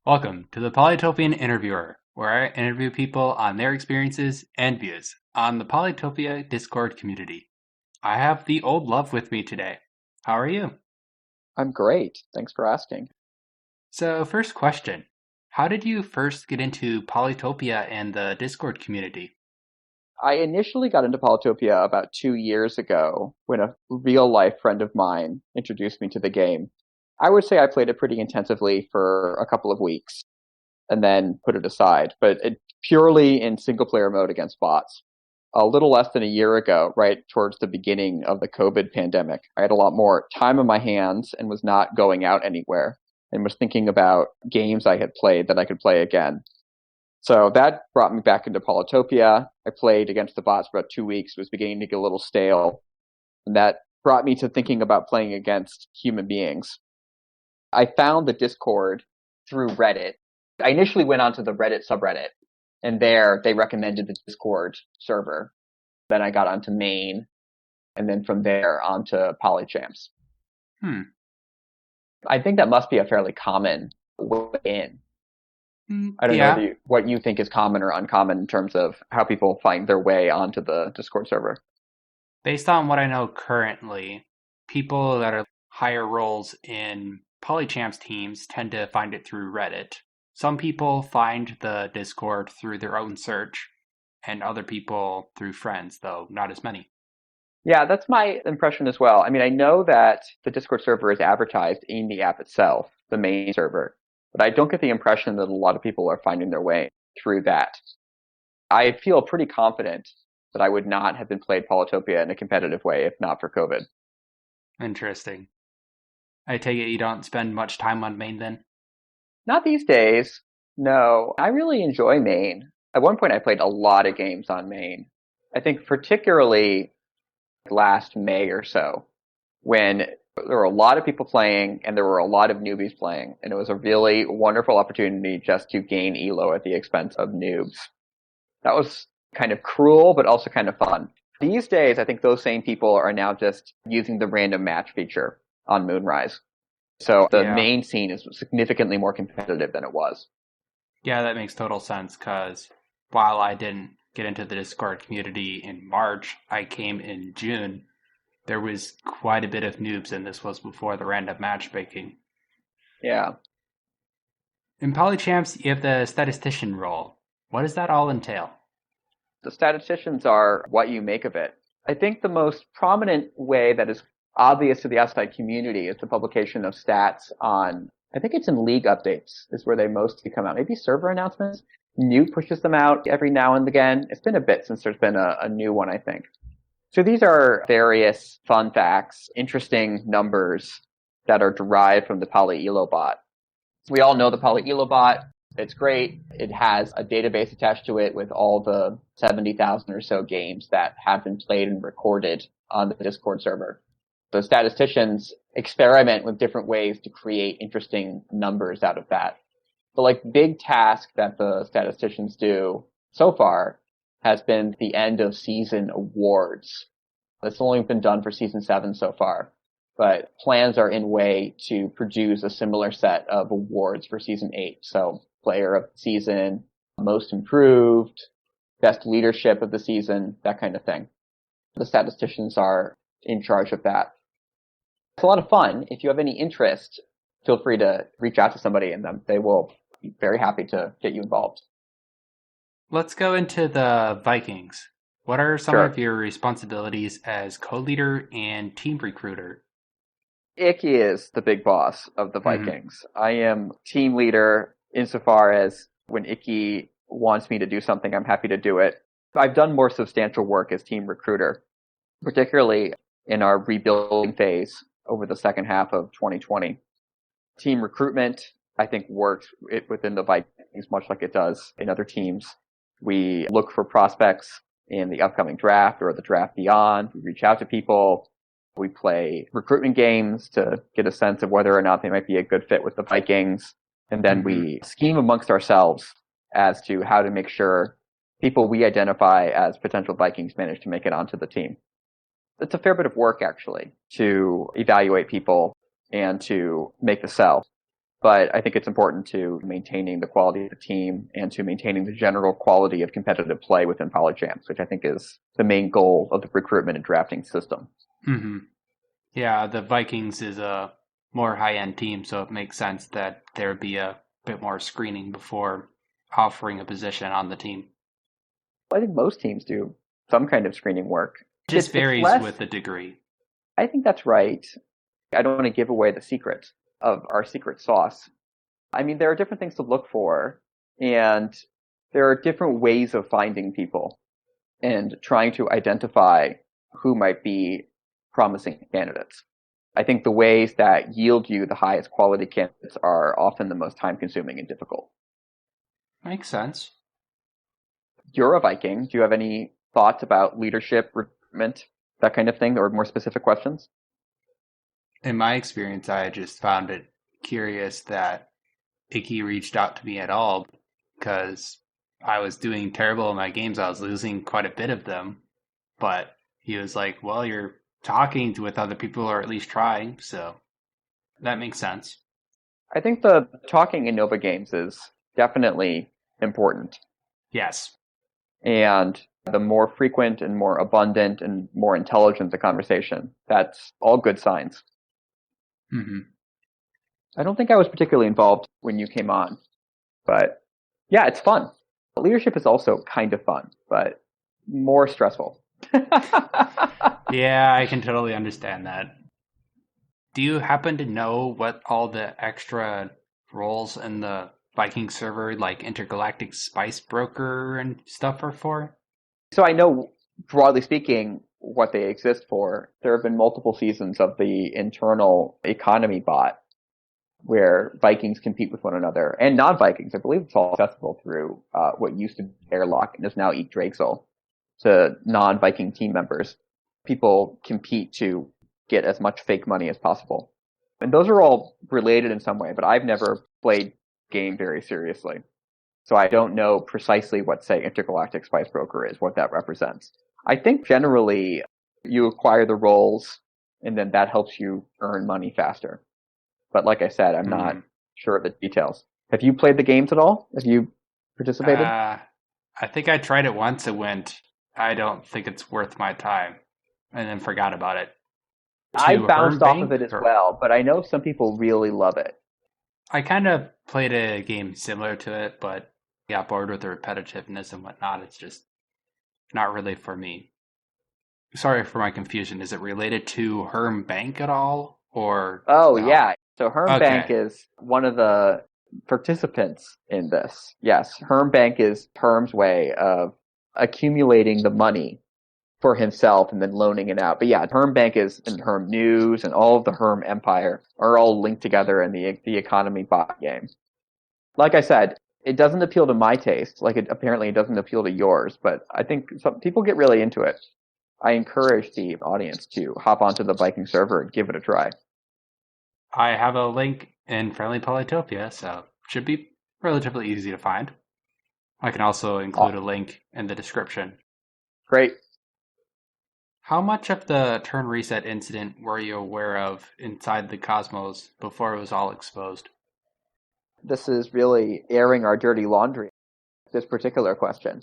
Welcome to the Polytopian Interviewer, where I interview people on their experiences and views on the Polytopia Discord community. I have Theoldlove with me today. How are you? I'm great. Thanks for asking. So, first question. How did you first get into Polytopia and the Discord community? I initially got into Polytopia about 2 years ago when a real life friend of mine introduced me to the game. I would say I played it pretty intensively for a couple of weeks and then put it aside, but purely in single player mode against bots. A little less than a year ago, right towards the beginning of the COVID pandemic, I had a lot more time on my hands and was not going out anywhere and was thinking about games I had played that I could play again. So that brought me back into Polytopia. I played against the bots for about 2 weeks, was beginning to get a little stale. And that brought me to thinking about playing against human beings. I found the Discord through Reddit. I initially went onto the Reddit subreddit, and there they recommended the Discord server. Then I got onto main, and then from there onto Polychamps. I think that must be a fairly common way in. I don't know what you think is common or uncommon in terms of how people find their way onto the Discord server. Based on what I know currently, people that are higher roles in Polychamps teams tend to find it through Reddit. Some people find the Discord through their own search, and other people through friends, though not as many. Yeah, that's my impression as well. I mean, I know that the Discord server is advertised in the app itself, the main server, but I don't get the impression that a lot of people are finding their way through that. I feel pretty confident that I would not have been played Polytopia in a competitive way if not for COVID. Interesting. I take it you don't spend much time on main then? Not these days. No, I really enjoy main. At one point I played a lot of games on main. I think particularly last May or so, when there were a lot of people playing and there were a lot of newbies playing, and it was a really wonderful opportunity just to gain elo at the expense of noobs. That was kind of cruel, but also kind of fun. These days, I think those same people are now just using the random match feature on Moonrise. So the main scene is significantly more competitive than it was. Yeah, that makes total sense, because while I didn't get into the Discord community in March, I came in June. There was quite a bit of noobs, and this was before the random matchmaking. Yeah. In Polychamps, you have the statistician role. What does that all entail? The statisticians are what you make of it. I think the most prominent way that is obvious to the outside community is the publication of stats on, I think it's in league updates is where they mostly come out. Maybe server announcements. New pushes them out every now and again. It's been a bit since there's been a new one, I think. So these are various fun facts, interesting numbers that are derived from the PolyElo bot. We all know the PolyElo bot. It's great. It has a database attached to it with all the 70,000 or so games that have been played and recorded on the Discord server. The statisticians experiment with different ways to create interesting numbers out of that. The big task that the statisticians do so far has been the end of season awards. That's only been done for season 7 so far, but plans are in way to produce a similar set of awards for season 8. So player of the season, most improved, best leadership of the season, that kind of thing. The statisticians are in charge of that. It's a lot of fun. If you have any interest, feel free to reach out to somebody and they will be very happy to get you involved. Let's go into the Vikings. What are some of your responsibilities as co-leader and team recruiter? Icky is the big boss of the Vikings. I am team leader insofar as when Icky wants me to do something, I'm happy to do it. I've done more substantial work as team recruiter, particularly in our rebuilding phase over the second half of 2020. Team recruitment, I think, works within the Vikings much like it does in other teams. We look for prospects in the upcoming draft or the draft beyond. We reach out to people. We play recruitment games to get a sense of whether or not they might be a good fit with the Vikings. And then we scheme amongst ourselves as to how to make sure people we identify as potential Vikings manage to make it onto the team. It's a fair bit of work, actually, to evaluate people and to make the sell. But I think it's important to maintaining the quality of the team and to maintaining the general quality of competitive play within PolyChamps, which I think is the main goal of the recruitment and drafting system. Mm-hmm. Yeah, the Vikings is a more high-end team, so it makes sense that there would be a bit more screening before offering a position on the team. I think most teams do some kind of screening work. It just varies with the degree. I think that's right. I don't want to give away the secret of our secret sauce. I mean, there are different things to look for, and there are different ways of finding people and trying to identify who might be promising candidates. I think the ways that yield you the highest quality candidates are often the most time consuming and difficult. Makes sense. You're a Viking. Do you have any thoughts about leadership, recruitment, that kind of thing, or more specific questions? In my experience, I just found it curious that Icky reached out to me at all because I was doing terrible in my games. I was losing quite a bit of them, but he was like, well, you're talking with other people or at least trying, so that makes sense. I think the talking in Nova games is definitely important. Yes. And the more frequent and more abundant and more intelligent the conversation, that's all good signs. Mm-hmm. I don't think I was particularly involved when you came on, but yeah, it's fun. Leadership is also kind of fun, but more stressful. Yeah, I can totally understand that. Do you happen to know what all the extra roles in the Viking server, like intergalactic spice broker and stuff, are for? So I know, broadly speaking, what they exist for. There have been multiple seasons of the internal economy bot where Vikings compete with one another, and non-Vikings. I believe it's all accessible through what used to be Airlock and is now Eat Drakesel to non-Viking team members. People compete to get as much fake money as possible. And those are all related in some way, but I've never played game very seriously. So I don't know precisely what, say, Intergalactic Spice Broker is, what that represents. I think generally you acquire the roles, and then that helps you earn money faster. But like I said, I'm not sure of the details. Have you played the games at all? Have you participated? I think I tried it once and went, I don't think it's worth my time, and then forgot about it. I bounced off of it as well, but I know some people really love it. I kind of played a game similar to it, but got bored with the repetitiveness and whatnot. It's just not really for me. Sorry for my confusion. Is it related to Herm Bank at all? Or no? Yeah. So Herm Bank is one of the participants in this. Yes, Herm Bank is Herm's way of accumulating the money for himself and then loaning it out. But yeah, Herm Bank is, and Herm News and all of the Herm Empire are all linked together in the economy bot game. Like I said, it doesn't appeal to my taste. Apparently it doesn't appeal to yours, but I think some people get really into it. I encourage the audience to hop onto the Viking server and give it a try. I have a link in Friendly Polytopia, so it should be relatively easy to find. I can also include a link in the description. Great. How much of the turn reset incident were you aware of inside the Cosmos before it was all exposed? This is really airing our dirty laundry, this particular question.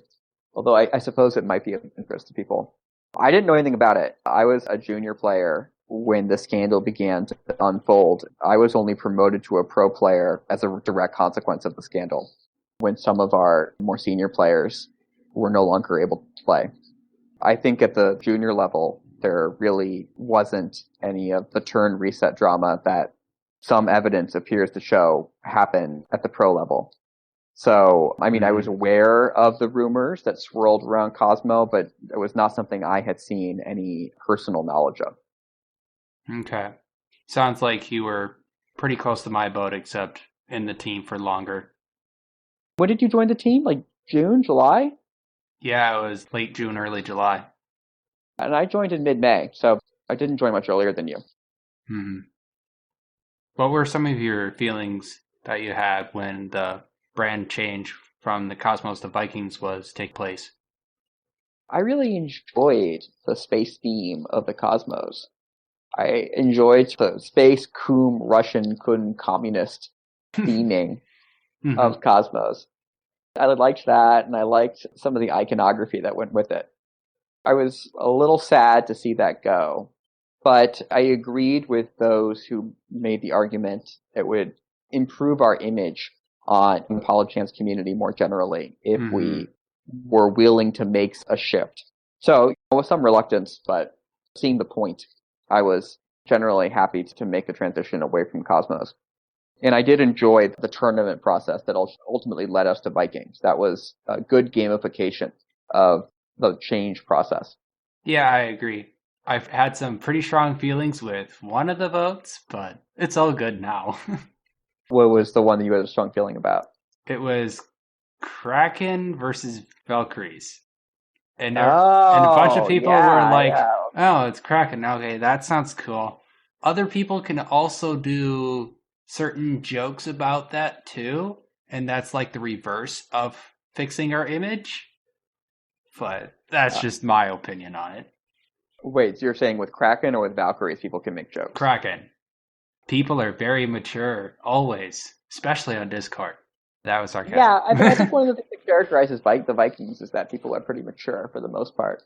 Although I suppose it might be of interest to people. I didn't know anything about it. I was a junior player when the scandal began to unfold. I was only promoted to a pro player as a direct consequence of the scandal, when some of our more senior players were no longer able to play. I think at the junior level, there really wasn't any of the turn reset drama that some evidence appears to show happened at the pro level. So, I mean, I was aware of the rumors that swirled around Cosmo, but it was not something I had seen any personal knowledge of. Okay. Sounds like you were pretty close to my boat, except in the team for longer. When did you join the team? Like June, July? Yeah, it was late June, early July. And I joined in mid-May, so I didn't join much earlier than you. What were some of your feelings that you had when the brand change from the Cosmos to Vikings was take place? I really enjoyed the space theme of the Cosmos. I enjoyed the space, Coom, Russian, Kun, communist theming Mhm. of Cosmos. I liked that, and I liked some of the iconography that went with it. I was a little sad to see that go, but I agreed with those who made the argument it would improve our image on the PolyChamps community more generally if we were willing to make a shift. So, with some reluctance, but seeing the point, I was generally happy to make the transition away from Cosmos. And I did enjoy the tournament process that ultimately led us to Vikings. That was a good gamification of the change process. Yeah, I agree. I've had some pretty strong feelings with one of the votes, but it's all good now. What was the one that you had a strong feeling about? It was Kraken versus Valkyries. And a bunch of people were like, oh, it's Kraken. Okay, that sounds cool. Other people can also do certain jokes about that too. And that's like the reverse of fixing our image. But that's just my opinion on it. Wait, so you're saying with Kraken or with Valkyries people can make jokes? Kraken. People are very mature, always, especially on Discord. That was sarcasm. Yeah, I think one of the things that characterizes the Vikings is that people are pretty mature for the most part.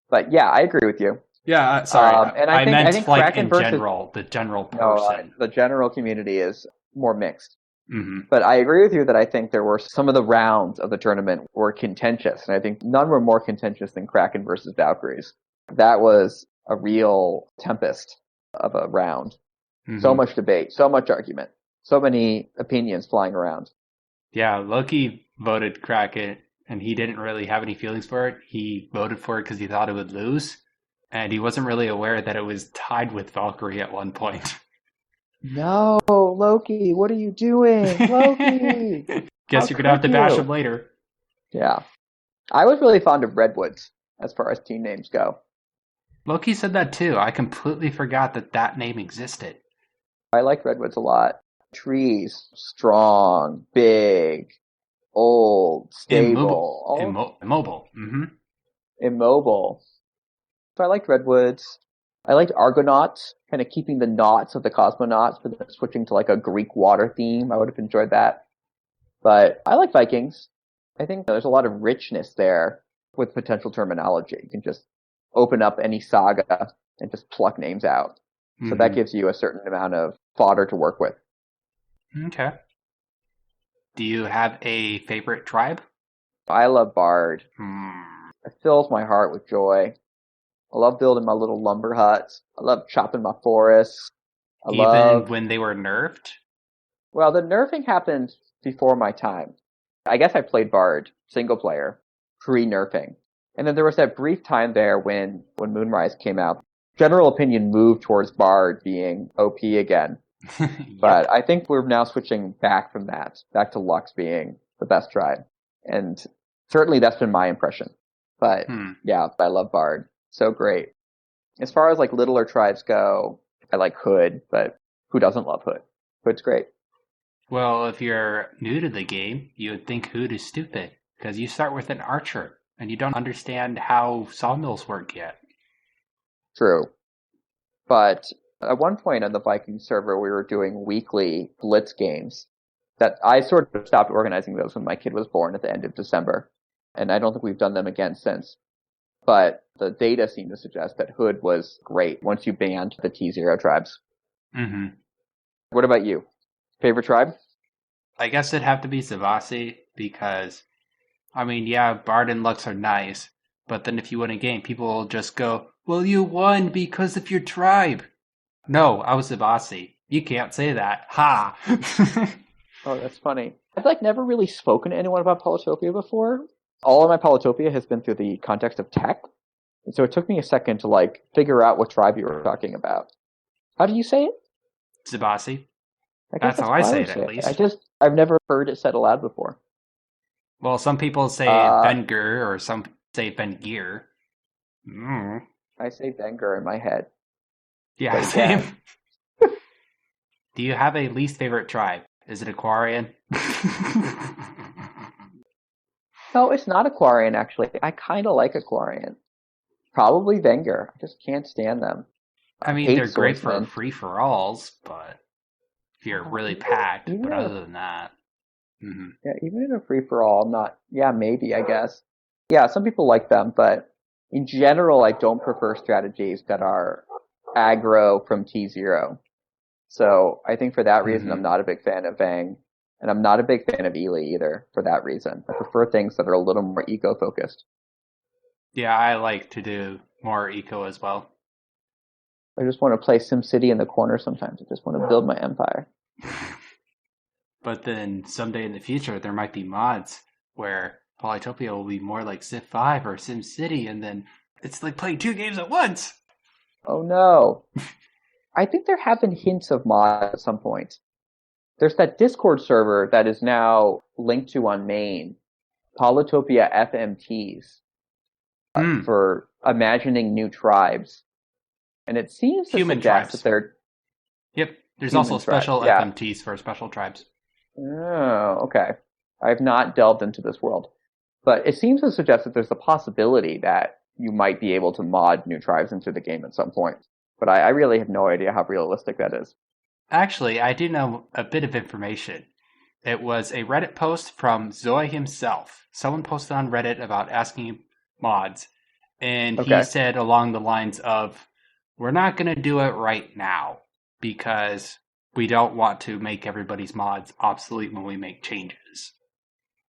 But yeah, I agree with you. Yeah, sorry. And I think like Kraken in versus, general, the general person. the general community is more mixed. Mm-hmm. But I agree with you that I think there were some of the rounds of the tournament were contentious, and I think none were more contentious than Kraken versus Valkyries. That was a real tempest of a round. Mm-hmm. So much debate, so much argument, so many opinions flying around. Yeah, Loki voted Kraken, and he didn't really have any feelings for it. He voted for it because he thought it would lose, and he wasn't really aware that it was tied with Valkyrie at one point. No, Loki, what are you doing? Loki! Guess you're going to have to bash him later. Yeah. I was really fond of Redwoods as far as team names go. Loki said that too. I completely forgot that name existed. I like Redwoods a lot. Trees, strong, big, old, stable. Immobile. Mm-hmm. Immobile. So I liked Redwoods. I liked Argonauts, kind of keeping the knots of the cosmonauts, but then switching to like a Greek water theme. I would have enjoyed that. But I like Vikings. I think there's a lot of richness there with potential terminology. You can just open up any saga and just pluck names out. So that gives you a certain amount of fodder to work with. Okay. Do you have a favorite tribe? I love Bard. It fills my heart with joy. I love building my little lumber huts. I love chopping my forests. When they were nerfed? Well, the nerfing happened before my time. I guess I played Bard, single player, pre-nerfing. And then there was that brief time there when Moonrise came out. General opinion moved towards Bard being OP again. Yep. But I think we're now switching back from that, back to Lux being the best tribe. And certainly that's been my impression. But yeah, I love Bard. So great. As far as like littler tribes go, I like Hood, but who doesn't love Hood? Hood's great. Well, if you're new to the game, you would think Hood is stupid, because you start with an archer, and you don't understand how sawmills work yet. True. But at one point on the Viking server, we were doing weekly Blitz games. That I sort of stopped organizing those when my kid was born at the end of December. And I don't think we've done them again since. But the data seemed to suggest that Hood was great once you banned the T0 tribes. Mm-hmm. What about you? Favorite tribe? I guess it'd have to be Zavasi, because, I mean, yeah, Bard and Lux are nice, but then if you win a game, people will just go, well, you won because of your tribe. No, I was Zavasi. You can't say that. Ha! Oh, that's funny. I've never really spoken to anyone about Polytopia before. All of my Polytopia has been through the context of tech. And so it took me a second to figure out what tribe you were talking about. How do you say it? Zabasi. That's how I say it, at least. I've never heard it said aloud before. Well, some people say Venger, or some say Vengir. I say Venger in my head. Yeah, same. Do you have a least favorite tribe? Is it Aquarian? No, it's not Aquarian, actually. I kind of like Aquarian. Probably Venger. I just can't stand them. I mean, they're great for free-for-alls, but... if you're really packed. Even But in a, other than that, mm-hmm. yeah, even in a free for all, not yeah, maybe I guess. Yeah, some people like them, but in general, I don't prefer strategies that are aggro from T0. So I think for that reason, Mm-hmm. I'm not a big fan of Vang, and I'm not a big fan of Ely either. For that reason, I prefer things that are a little more eco focused. Yeah, I like to do more eco as well. I just want to play SimCity in the corner sometimes. I just want to build my empire. But then someday in the future, there might be mods where Polytopia will be more like Civ 5 or SimCity, and then it's like playing two games at once. Oh no. I think there have been hints of mods at some point. There's that Discord server that is now linked to on main, Polytopia FMTs, Hmm. for imagining new tribes. And it seems to Human suggest that tribes. they're Yep. There's also human tribes. special Yeah. FMTs for special tribes. Oh, okay. I've not delved into this world. But it seems to suggest that there's a possibility that you might be able to mod new tribes into the game at some point. But I really have no idea how realistic that is. Actually, I do know a bit of information. It was a Reddit post from Zoe himself. Someone posted on Reddit about asking mods, and he Okay. said along the lines of, "We're not going to do it right now because we don't want to make everybody's mods obsolete when we make changes."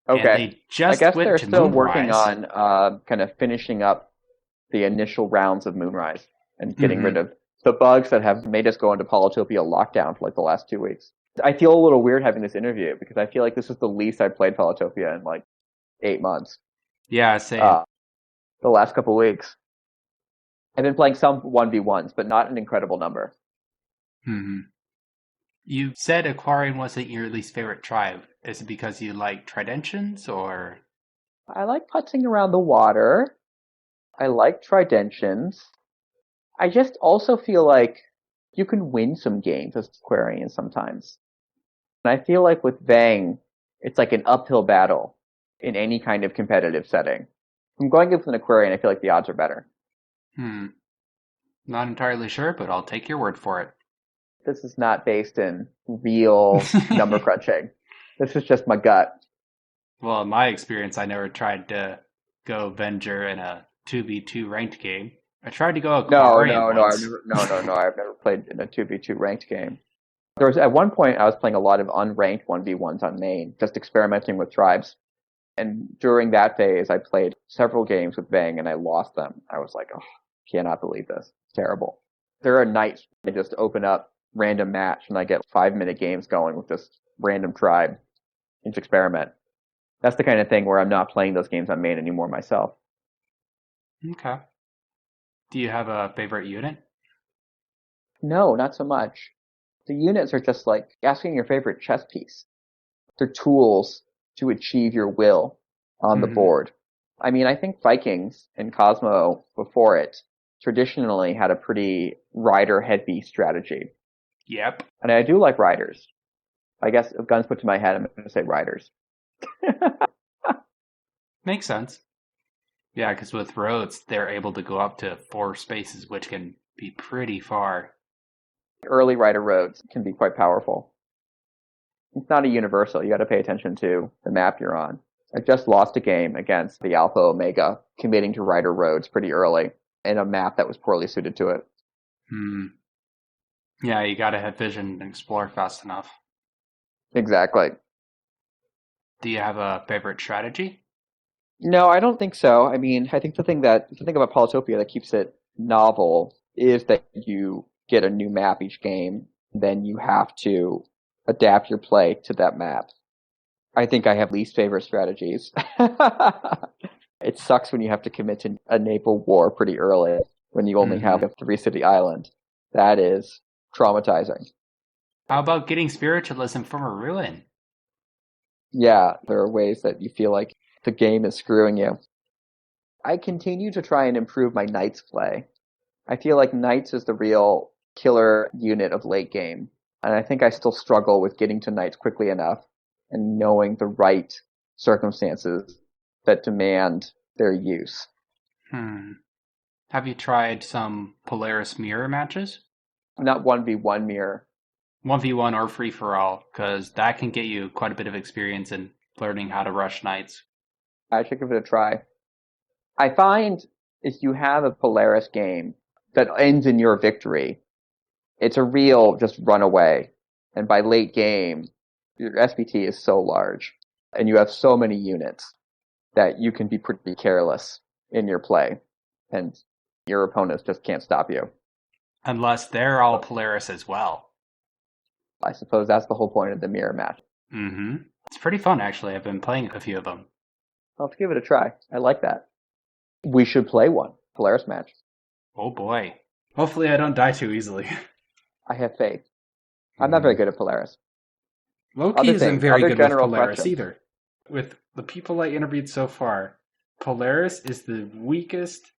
And Okay. they I just guess went they're to still working Moonrise. on kind of finishing up the initial rounds of Moonrise and getting rid Mm-hmm. of the bugs that have made us go into Polytopia lockdown for like the last 2 weeks. I feel a little weird having this interview because I feel like this is the least I've played Polytopia in like 8 months. Yeah, same. Uh, the last couple weeks. I've been playing some 1v1s, but not an incredible number. Mm-hmm. You said Aquarian wasn't your least favorite tribe. Is it because you like Tridentions or? I like putzing around the water. I like Tridentions. I just also feel like you can win some games as Aquarian sometimes. And I feel like with Vang, it's like an uphill battle in any kind of competitive setting. If I'm going with an Aquarian, I feel like the odds are better. Not entirely sure, but I'll take your word for it. This is not based in real number crunching. This is just my gut. Well, in my experience, I never tried to go Venger in a 2v2 ranked game. I tried to go No, Aquarian no, no, I've once. never, no, no, no, I've never played in a 2v2 ranked game. There was at one point I was playing a lot of unranked 1v1s on main, just experimenting with tribes. And during that phase, I played several games with Vang and I lost them. I was like, oh, cannot believe this. It's terrible. There are nights I just open up random match and I get 5-minute games going with this random tribe and experiment. That's the kind of thing where I'm not playing those games on main anymore myself. Okay. Do you have a favorite unit? No, not so much. The units are just like asking your favorite chess piece. They're tools to achieve your will on the Mm-hmm. board. I mean, I think Vikings and Cosmo before it traditionally had a pretty rider heavy strategy. Yep. And I do like riders. I guess if guns put to my head, I'm going to say riders. Makes sense. Yeah, because with roads, they're able to go up to 4 spaces, which can be pretty far. Early rider roads can be quite powerful. It's not a universal. You got to pay attention to the map you're on. I just lost a game against the Alpha Omega, committing to rider roads pretty early in a map that was poorly suited to it. Hmm. Yeah, you gotta have vision and explore fast enough. Exactly. Do you have a favorite strategy? No, I don't think so. I mean, I think the thing about Polytopia that keeps it novel is that you get a new map each game, then you have to adapt your play to that map. I think I have least favorite strategies. It sucks when you have to commit to a naval war pretty early when you only Mm-hmm. have a 3-city island. That is traumatizing. How about getting spiritualism from a ruin? Yeah, there are ways that you feel like the game is screwing you. I continue to try and improve my Knights play. I feel like Knights is the real killer unit of late game. And I think I still struggle with getting to Knights quickly enough and knowing the right circumstances that demand their use. Have you tried some Polaris mirror matches? Not 1v1 mirror. 1v1 or free for all, because that can get you quite a bit of experience in learning how to rush knights. I should give it a try. I find if you have a Polaris game that ends in your victory, it's a real just run away. And by late game, your SPT is so large, and you have so many units that you can be pretty careless in your play, and your opponents just can't stop you. Unless they're all Polaris as well. I suppose that's the whole point of the mirror match. Mm-hmm. It's pretty fun, actually. I've been playing a few of them. I'll have to give it a try. I like that. We should play one. Polaris match. Oh boy. Hopefully I don't die too easily. I have faith. I'm not very good at Polaris. Loki isn't very good with Polaris questions. either. With the people I interviewed so far, Polaris is the weakest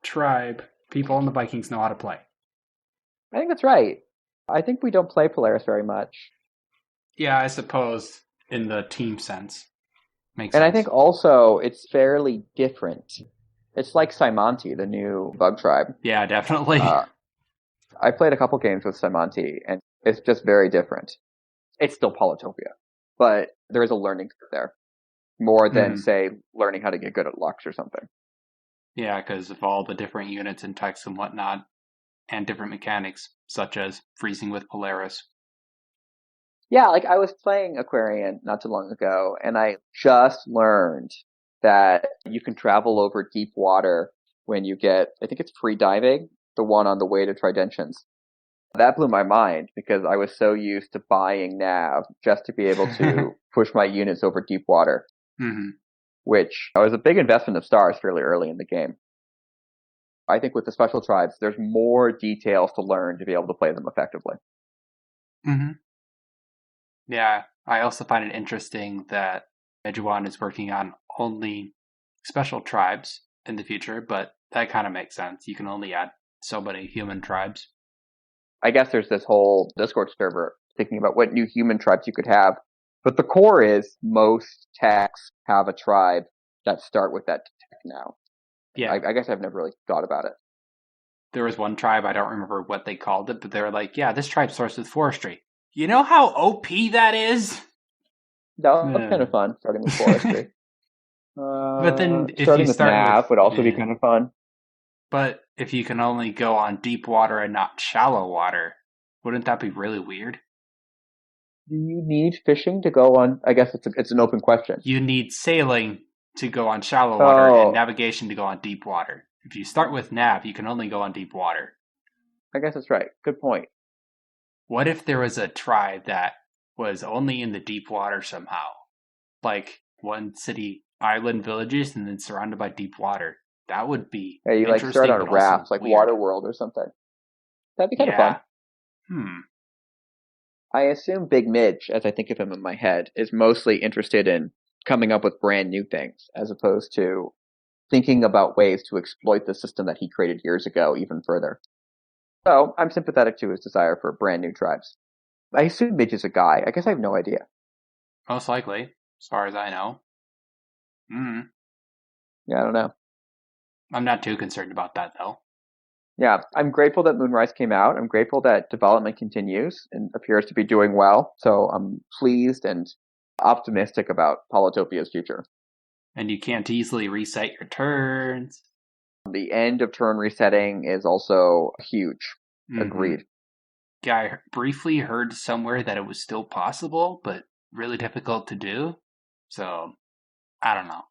tribe people in the Vikings know how to play. I think that's right. I think we don't play Polaris very much. Yeah, I suppose in the team sense. Makes and sense. I think also it's fairly different. It's like Simonti, the new bug tribe. Yeah, definitely. I played a couple games with Simonti, and it's just very different. It's still Polytopia, but there is a learning curve there. More than, say, learning how to get good at Lux or something. Yeah, because of all the different units and techs and whatnot, and different mechanics, such as freezing with Polaris. Yeah, like I was playing Aquarian not too long ago, and I just learned that you can travel over deep water when you get, I think it's free diving, the one on the way to Tridentions. That blew my mind because I was so used to buying nav just to be able to push my units over deep water, which was a big investment of stars fairly early in the game. I think with the special tribes, there's more details to learn to be able to play them effectively. Yeah, I also find it interesting that Mejuan is working on only special tribes in the future, but that kind of makes sense. You can only add so many human tribes. I guess there's this whole Discord server thinking about what new human tribes you could have. But the core is most techs have a tribe that start with that tech now. Yeah. I guess I've never really thought about it. There was one tribe, I don't remember what they called it, but they were like, yeah, this tribe starts with forestry. You know how OP that is? No, that's kind of fun, starting with forestry. But then if starting you with start nav with, would also be kind of fun. But if you can only go on deep water and not shallow water, wouldn't that be really weird? Do you need fishing to go on? I guess it's an open question. You need sailing to go on shallow water and navigation to go on deep water. If you start with nav, you can only go on deep water. I guess that's right. Good point. What if there was a tribe that was only in the deep water somehow? Like one city, island villages, and then surrounded by deep water. That would be you like start on a raft, like Waterworld or something. That'd be kind of fun. I assume Big Midge, as I think of him in my head, is mostly interested in coming up with brand new things, as opposed to thinking about ways to exploit the system that he created years ago even further. So I'm sympathetic to his desire for brand new tribes. I assume Midge is a guy. I guess I have no idea. Most likely, as far as I know. Yeah, I don't know. I'm not too concerned about that, though. Yeah, I'm grateful that Moonrise came out. I'm grateful that development continues and appears to be doing well. So I'm pleased and optimistic about Polytopia's future. And you can't easily reset your turns. The end of turn resetting is also huge. Agreed. Yeah, I briefly heard somewhere that it was still possible, but really difficult to do. So, I don't know.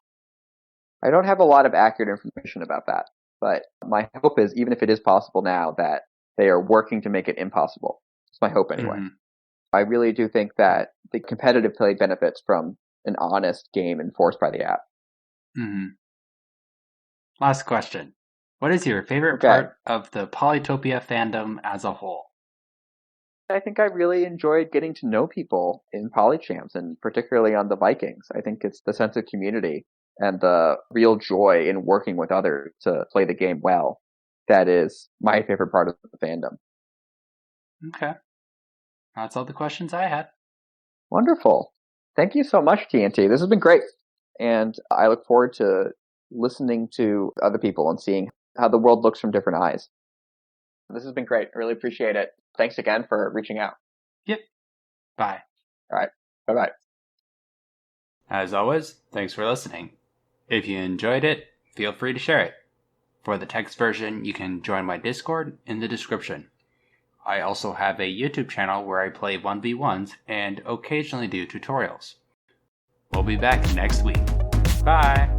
I don't have a lot of accurate information about that, but my hope is, even if it is possible now, that they are working to make it impossible. It's my hope anyway. I really do think that the competitive play benefits from an honest game enforced by the app. Last question. What is your favorite part of the Polytopia fandom as a whole? I think I really enjoyed getting to know people in Polychamps, and particularly on the Vikings. I think it's the sense of community and the real joy in working with others to play the game well. That is my favorite part of the fandom. Okay. That's all the questions I had. Wonderful. Thank you so much, TNT. This has been great. And I look forward to listening to other people and seeing how the world looks from different eyes. This has been great. I really appreciate it. Thanks again for reaching out. Yep. Bye. All right. Bye-bye. As always, thanks for listening. If you enjoyed it, feel free to share it. For the text version, you can join my Discord in the description. I also have a YouTube channel where I play 1v1s and occasionally do tutorials. We'll be back next week. Bye!